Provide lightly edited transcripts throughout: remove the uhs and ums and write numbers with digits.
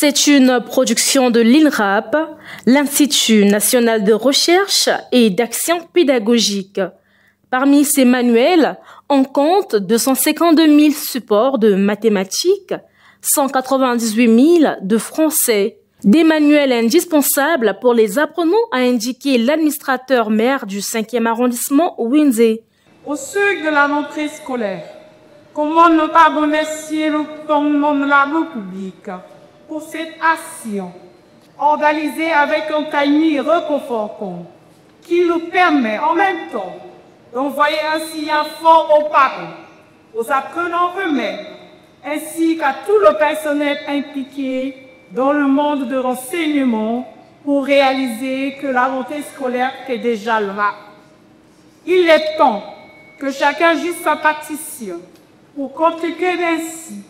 C'est une production de l'INRAP, l'Institut national de recherche et d'action pédagogique. Parmi ces manuels, on compte 252 000 supports de mathématiques, 198 000 de français. Des manuels indispensables pour les apprenants, a indiqué l'administrateur maire du 5e arrondissement Windsor. Au seuil de la rentrée scolaire, comment ne pas remercier le gouvernement de la République pour cette action organisée avec un timing réconfortant qui nous permet en même temps d'envoyer un signal fort aux parents, aux apprenants eux-mêmes, ainsi qu'à tout le personnel impliqué dans le monde de l'enseignement pour réaliser que la rentrée scolaire est déjà là. Il est temps que chacun joue sa partition pour contribuer ainsi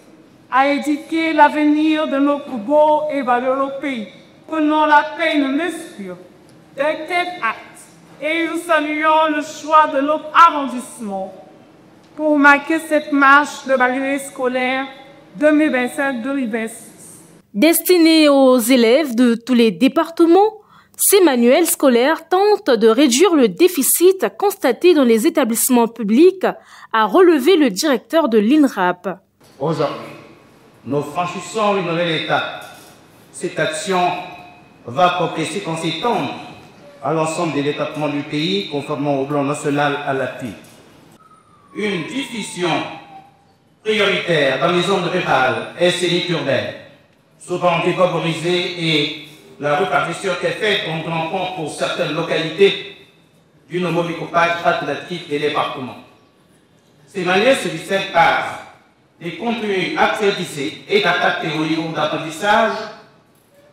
à éduquer l'avenir de notre beau et valeureux pays. Prenons la peine mesure d'un tel acte et nous saluons le choix de notre arrondissement pour marquer cette marche de l'année scolaire 2025-2026. Destinés aux élèves de tous les départements, ces manuels scolaires tentent de réduire le déficit constaté dans les établissements publics, a relevé le directeur de l'INRAP. Aujourd'hui, nous franchissons une nouvelle étape. Cette action va progresser en s'étendre à l'ensemble des départements du pays, conformément au plan national à l'appui. Une diffusion prioritaire dans les zones rurales et semi-urbaines, souvent défavorisées, et la répartition qui est faite en grand compte pour certaines localités d'une homologopage alternative des départements. Ces manuels se distinguent par des contenus accrédités et adaptés au niveau d'apprentissage,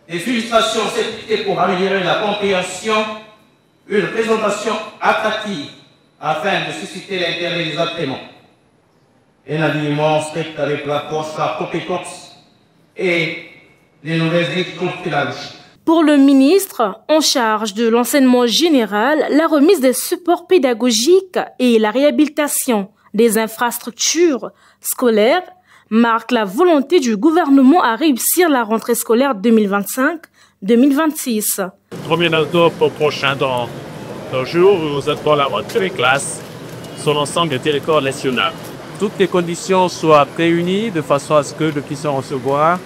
des illustrations simplifiées pour améliorer la compréhension, une présentation attractive afin de susciter l'intérêt des apprenants, un alignement strict avec l'approche par compétences et les nouvelles équipes pédagogiques. Pour le ministre en charge de l'enseignement général, la remise des supports pédagogiques et la réhabilitation des infrastructures scolaires marquent la volonté du gouvernement à réussir la rentrée scolaire 2025-2026. 1er octobre prochain, dans un jour, nous attendons la rentrée des classes sur l'ensemble du territoire national. Toutes les conditions soient réunies de façon à ce que nous puissions recevoir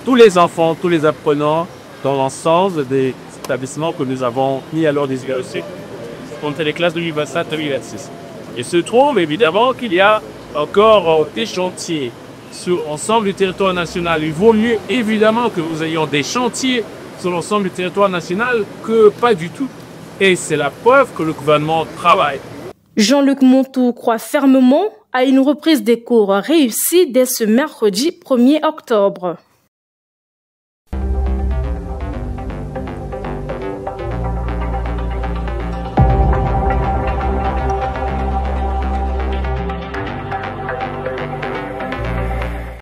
tous les enfants, tous les apprenants dans l'ensemble des établissements que nous avons mis à l'ordre des universités. Compter les classes 2025-2026. Il se trouve évidemment qu'il y a encore des chantiers sur l'ensemble du territoire national. Il vaut mieux évidemment que nous ayons des chantiers sur l'ensemble du territoire national que pas du tout. Et c'est la preuve que le gouvernement travaille. Jean-Luc Montou croit fermement à une reprise des cours réussie dès ce mercredi 1er octobre.